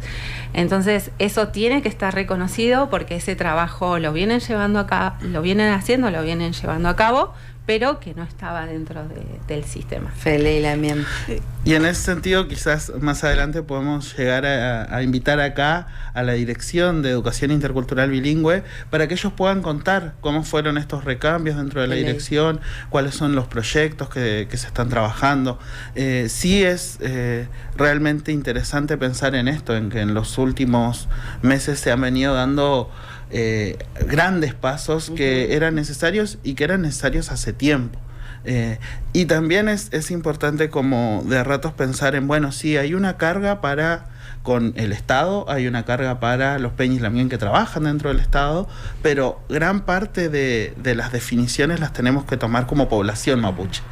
Entonces, eso tiene que estar reconocido porque ese trabajo lo vienen llevando acá, lo vienen haciendo, lo vienen llevando a cabo, pero que no estaba dentro del sistema. Y en ese sentido, quizás más adelante podemos llegar a invitar acá a la Dirección de Educación Intercultural Bilingüe para que ellos puedan contar cómo fueron estos recambios dentro de la dirección, cuáles son los proyectos que se están trabajando. Sí es realmente interesante pensar en esto, en que en los últimos meses se han venido dando grandes pasos que eran necesarios y que eran necesarios hace tiempo. Y también es importante como de ratos pensar en, bueno, sí, hay una carga con el Estado, hay una carga para los peñis lamien que trabajan dentro del Estado, pero gran parte de las definiciones las tenemos que tomar como población mapuche.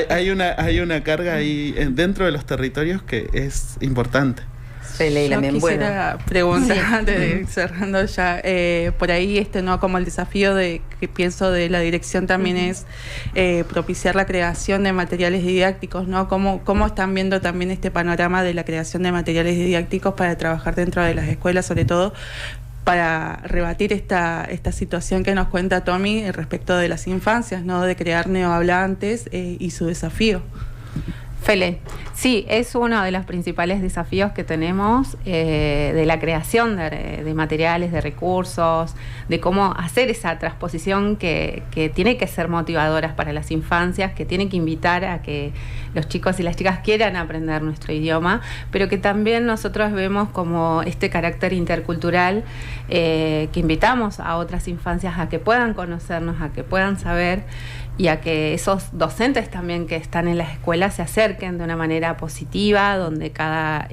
hay una carga ahí dentro de los territorios que es importante. Yo quisiera preguntar, antes de ir cerrando ya, por ahí ¿no? Como el desafío que pienso de la dirección también es propiciar la creación de materiales didácticos, ¿no? ¿Cómo están viendo también este panorama de la creación de materiales didácticos para trabajar dentro de las escuelas, sobre todo para rebatir esta situación que nos cuenta Tommy respecto de las infancias, ¿no? De crear neohablantes y su desafío? Fele, sí, es uno de los principales desafíos que tenemos de la creación de materiales, de recursos, de cómo hacer esa transposición que tiene que ser motivadoras para las infancias, que tiene que invitar a que los chicos y las chicas quieran aprender nuestro idioma, pero que también nosotros vemos como este carácter intercultural que invitamos a otras infancias a que puedan conocernos, a que puedan saber, y a que esos docentes también que están en las escuelas se acerquen de una manera positiva, donde cada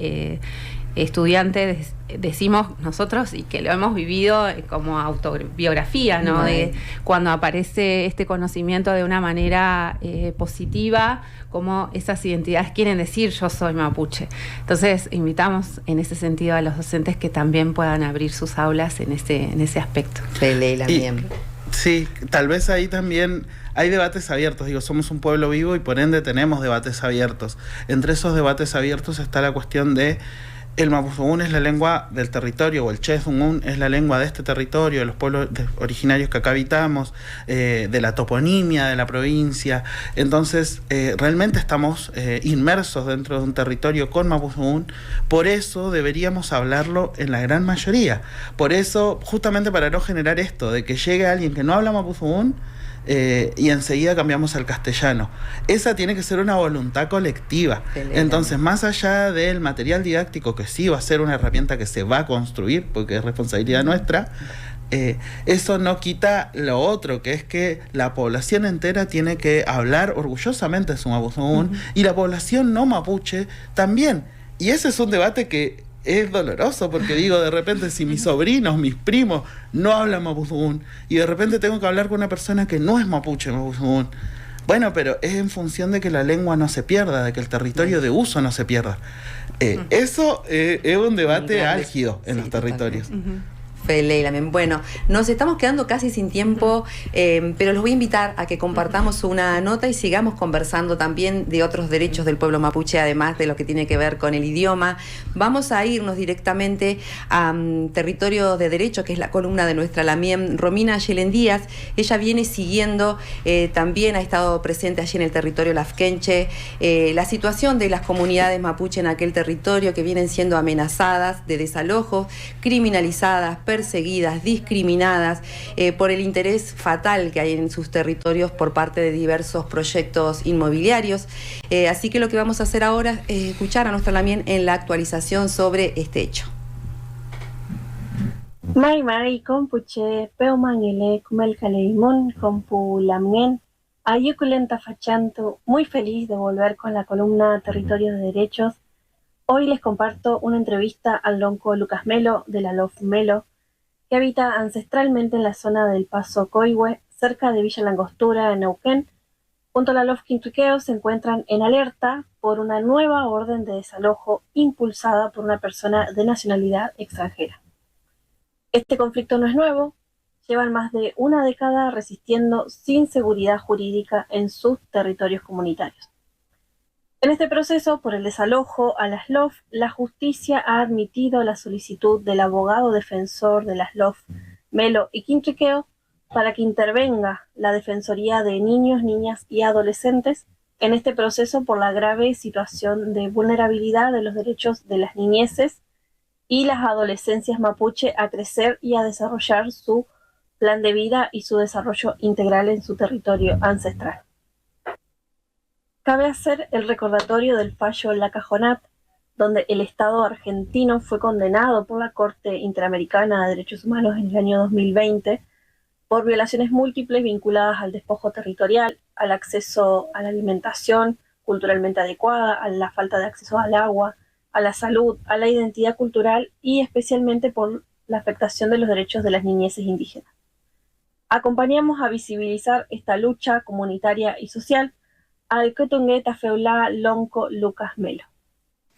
estudiante, decimos nosotros, y que lo hemos vivido como autobiografía, ¿no? De cuando aparece este conocimiento de una manera positiva, como esas identidades quieren decir yo soy mapuche. Entonces invitamos en ese sentido a los docentes que también puedan abrir sus aulas en ese aspecto. Sí, tal vez ahí también hay debates abiertos. Digo, somos un pueblo vivo y por ende tenemos debates abiertos. Entre esos debates abiertos está la cuestión de el mapuzungún es la lengua del territorio, o el chezungún es la lengua de este territorio, de los pueblos originarios que acá habitamos, de la toponimia de la provincia. Entonces, realmente estamos inmersos dentro de un territorio con mapuzungún. Por eso deberíamos hablarlo en la gran mayoría. Por eso, justamente para no generar esto, de que llegue alguien que no habla mapuzungún, y enseguida cambiamos al castellano. Esa tiene que ser una voluntad colectiva. Entonces, más allá del material didáctico, que sí va a ser una herramienta que se va a construir, porque es responsabilidad nuestra, eso no quita lo otro, que es que la población entera tiene que hablar orgullosamente su mapuzungún, y la población no mapuche también. Y ese es un debate que es doloroso, porque digo, de repente, si mis sobrinos, mis primos no hablan mapuzungún, y de repente tengo que hablar con una persona que no es mapuche mapuzungún, bueno, pero es en función de que la lengua no se pierda, de que el territorio de uso no se pierda. Eso es un debate álgido en los territorios. Feleilamen. Bueno, nos estamos quedando casi sin tiempo, pero los voy a invitar a que compartamos una nota y sigamos conversando también de otros derechos del pueblo mapuche, además de lo que tiene que ver con el idioma. Vamos a irnos directamente a Territorio de Derecho, que es la columna de nuestra Lamien Romina Yelen Díaz. Ella viene siguiendo, también ha estado presente allí en el territorio Lafkenche, la situación de las comunidades mapuche en aquel territorio, que vienen siendo amenazadas de desalojo, criminalizadas, perseguidas, discriminadas por el interés fatal que hay en sus territorios por parte de diversos proyectos inmobiliarios. Así que lo que vamos a hacer ahora es escuchar a nuestra Lamien en la actualización sobre este hecho. Mai compuche peumangile kumel kaleimon compu lamien ayuculenta fachanto, muy feliz de volver con la columna Territorio de Derechos. Hoy les comparto una entrevista al lonco Lucas Melo de la LOF Melo, que habita ancestralmente en la zona del Paso Coihue, cerca de Villa Langostura, en Neuquén. Junto a la LOF Quintriqueo se encuentran en alerta por una nueva orden de desalojo impulsada por una persona de nacionalidad extranjera. Este conflicto no es nuevo, llevan más de una década resistiendo sin seguridad jurídica en sus territorios comunitarios. En este proceso, por el desalojo a las LOF, la justicia ha admitido la solicitud del abogado defensor de las LOF, Melo y Quintriqueo, para que intervenga la Defensoría de Niños, Niñas y Adolescentes en este proceso por la grave situación de vulnerabilidad de los derechos de las niñeces y las adolescencias mapuche a crecer y a desarrollar su plan de vida y su desarrollo integral en su territorio ancestral. Cabe hacer el recordatorio del fallo Lacajonat, donde el Estado argentino fue condenado por la Corte Interamericana de Derechos Humanos en el año 2020 por violaciones múltiples vinculadas al despojo territorial, al acceso a la alimentación culturalmente adecuada, a la falta de acceso al agua, a la salud, a la identidad cultural y especialmente por la afectación de los derechos de las niñeces indígenas. Acompañamos a visibilizar esta lucha comunitaria y social al Cotungueta Feulá Lonco Lucas Melo.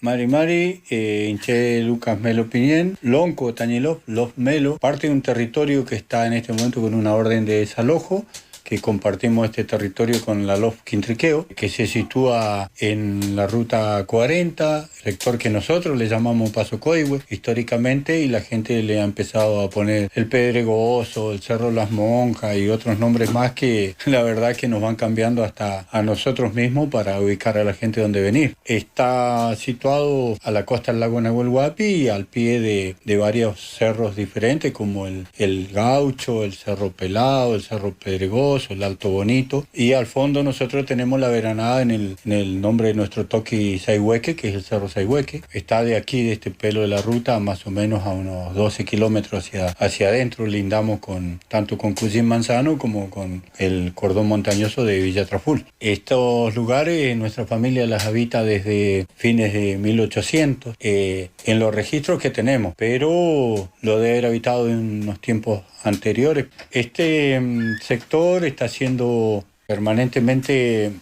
Mari, hinché Lucas Melo Piñén, Lonco Tañilov, Los Melo, parte de un territorio que está en este momento con una orden de desalojo, que compartimos este territorio con la LOF Quintriqueo, que se sitúa en la ruta 40, sector que nosotros le llamamos Paso Coihue históricamente, y la gente le ha empezado a poner el Pedregoso, el Cerro Las Monjas y otros nombres más que la verdad que nos van cambiando hasta a nosotros mismos para ubicar a la gente donde venir. Está situado a la costa del lago Nahuel Huapi y al pie de varios cerros diferentes como el Gaucho, el Cerro Pelado, el Cerro Pedregoso, el Alto Bonito, y al fondo nosotros tenemos la veranada en el nombre de nuestro toqui Saihueque, que es el Cerro Saihueque. Está de aquí, de este pelo de la ruta, más o menos a unos 12 kilómetros hacia adentro. Lindamos tanto con Cusín Manzano como con el cordón montañoso de Villa Traful. Estos lugares nuestra familia las habita desde fines de 1800 en los registros que tenemos, pero lo debe haber habitado en unos tiempos anteriores. Este sector está siendo permanentemente,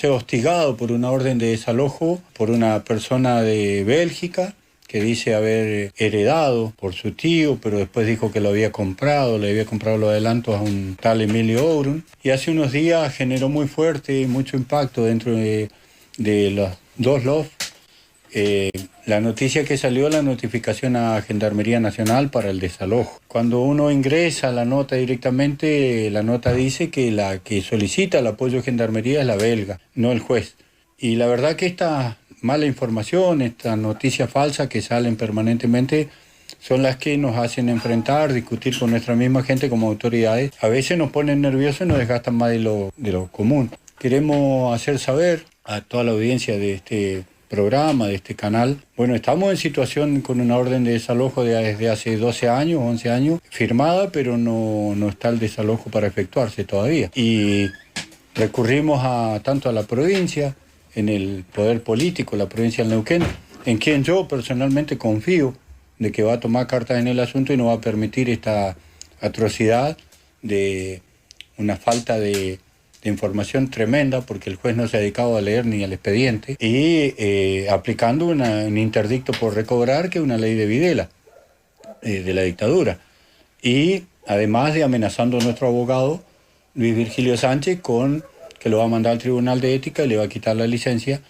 hostigado por una orden de desalojo por una persona de Bélgica que dice haber heredado por su tío, pero después dijo que lo había comprado, le había comprado los adelantos a un tal Emilio Ourun, y hace unos días generó muy fuerte, mucho impacto dentro de los dos LOF. La noticia que salió, la notificación a Gendarmería Nacional para el desalojo. Cuando uno ingresa la nota directamente, la nota dice que la que solicita el apoyo de Gendarmería es la belga, no el juez. Y la verdad que esta mala información, estas noticias falsas que salen permanentemente, son las que nos hacen enfrentar, discutir con nuestra misma gente como autoridades. A veces nos ponen nerviosos y nos desgastan más de lo común. Queremos hacer saber a toda la audiencia de este programa, de este canal. Bueno, estamos en situación con una orden de desalojo desde hace 12 años, 11 años, firmada, pero no está el desalojo para efectuarse todavía. Y recurrimos tanto a la provincia, en el poder político, la provincia del Neuquén, en quien yo personalmente confío de que va a tomar cartas en el asunto y no va a permitir esta atrocidad de una falta de información tremenda, porque el juez no se ha dedicado a leer ni al expediente, y aplicando un interdicto por recobrar, que es una ley de Videla, de la dictadura. Y además de amenazando a nuestro abogado, Luis Virgilio Sánchez, con que lo va a mandar al Tribunal de Ética y le va a quitar la licencia.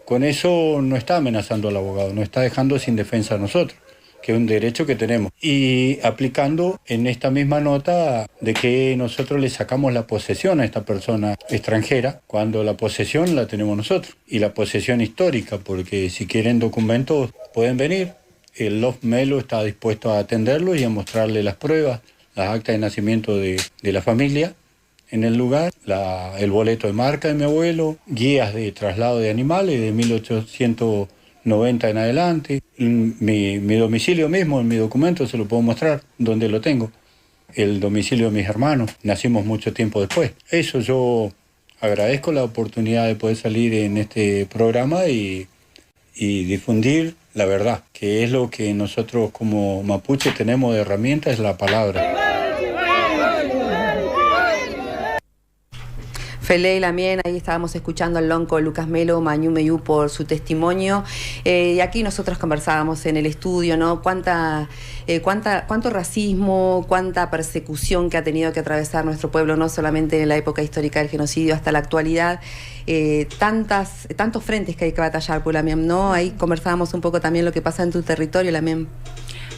Con eso no está amenazando al abogado, nos está dejando sin defensa a nosotros, que es un derecho que tenemos. Y aplicando en esta misma nota de que nosotros le sacamos la posesión a esta persona extranjera, cuando la posesión la tenemos nosotros. Y la posesión histórica, porque si quieren documentos pueden venir. El Love Melo está dispuesto a atenderlo y a mostrarle las pruebas, las actas de nacimiento de la familia en el lugar, el boleto de marca de mi abuelo, guías de traslado de animales de 1890 en adelante, mi domicilio mismo, en mi documento se lo puedo mostrar, donde lo tengo, el domicilio de mis hermanos, nacimos mucho tiempo después. Eso, yo agradezco la oportunidad de poder salir en este programa y difundir la verdad, que es lo que nosotros como mapuche tenemos de herramienta, es la palabra. Feley Lamien, ahí estábamos escuchando al lonco Lucas Melo, Mañú Meyú, por su testimonio. Y aquí nosotros conversábamos en el estudio, ¿no? Cuánto racismo, cuánta persecución que ha tenido que atravesar nuestro pueblo, no solamente en la época histórica del genocidio, hasta la actualidad. Tantos frentes que hay que batallar por Lamien, ¿no? Ahí conversábamos un poco también lo que pasa en tu territorio, Lamien.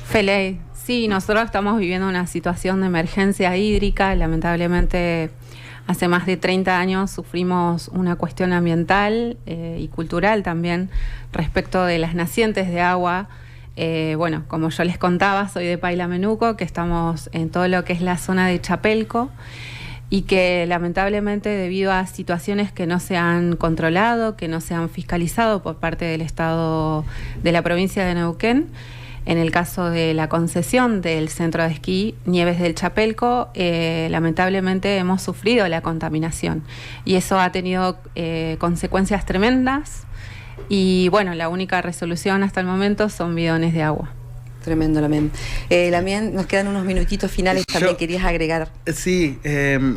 Feley, sí, nosotros estamos viviendo una situación de emergencia hídrica, lamentablemente. Hace más de 30 años sufrimos una cuestión ambiental y cultural también respecto de las nacientes de agua. Bueno, como yo les contaba, soy de Paila Menuco, que estamos en todo lo que es la zona de Chapelco y que lamentablemente debido a situaciones que no se han controlado, que no se han fiscalizado por parte del Estado de la provincia de Neuquén, en el caso de la concesión del centro de esquí Nieves del Chapelco, lamentablemente hemos sufrido la contaminación y eso ha tenido consecuencias tremendas y bueno, la única resolución hasta el momento son bidones de agua. Tremendo, Lamien. Lamien, nos quedan unos minutitos finales, también querías agregar. Sí,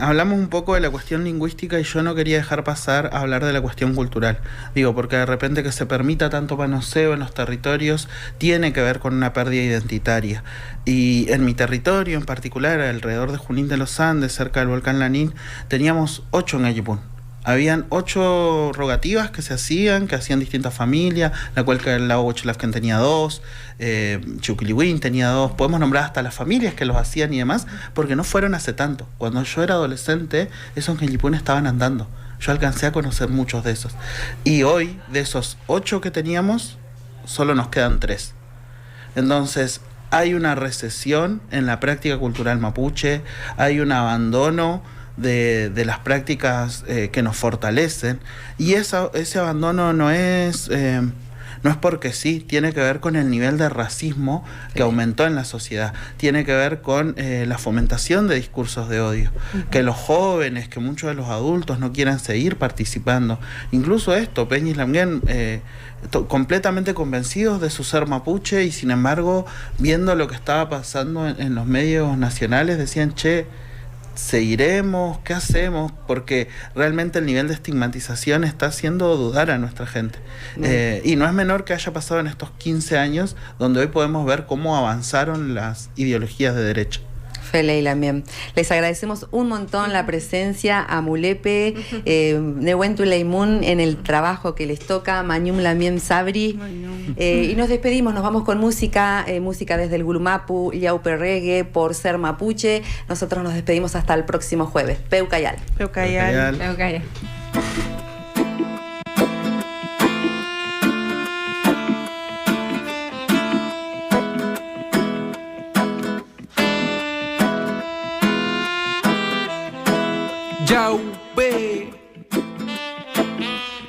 hablamos un poco de la cuestión lingüística y yo no quería dejar pasar a hablar de la cuestión cultural. Digo, porque de repente que se permita tanto manoseo en los territorios tiene que ver con una pérdida identitaria. Y en mi territorio en particular, alrededor de Junín de los Andes, cerca del volcán Lanín, teníamos 8 ngayipún. Habían 8 rogativas que se hacían, que hacían distintas familias, la cual el lago Huachulafken tenía 2, Chuquilihuín tenía 2, podemos nombrar hasta las familias que los hacían y demás, porque no fueron hace tanto. Cuando yo era adolescente, esos ngayipún estaban andando. Yo alcancé a conocer muchos de esos. Y hoy, de esos 8 que teníamos, solo nos quedan 3. Entonces, hay una recesión en la práctica cultural mapuche, hay un abandono de las prácticas que nos fortalecen, y ese abandono no es porque sí, tiene que ver con el nivel de racismo que aumentó en la sociedad, tiene que ver con la fomentación de discursos de odio, que los jóvenes, que muchos de los adultos no quieran seguir participando, incluso esto, Peña y Lamien, completamente convencidos de su ser mapuche y sin embargo viendo lo que estaba pasando en los medios nacionales decían, che, ¿seguiremos? ¿Qué hacemos? Porque realmente el nivel de estigmatización está haciendo dudar a nuestra gente. Y no es menor que haya pasado en estos 15 años, donde hoy podemos ver cómo avanzaron las ideologías de derecha. Feley Lamien. Les agradecemos un montón la presencia a Mulepe, Nehuentu Leimun en el trabajo que les toca, Mañum Lamien Sabri. Y nos despedimos, nos vamos con música desde el Gulumapu, Yaupe Reggae, por ser mapuche. Nosotros nos despedimos hasta el próximo jueves. Peucayal. Peucayal. Peucayal. Yaupe,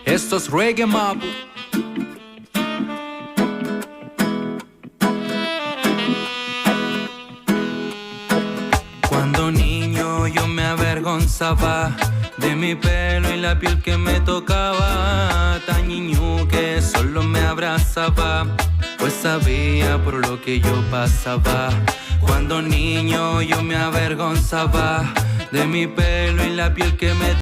esto es reggae mapu. Cuando niño yo me avergonzaba de mi pelo y la piel que me tocaba, tan niño que solo me abrazaba, pues sabía por lo que yo pasaba. Cuando niño yo me avergonzaba de mi pelo y la piel que me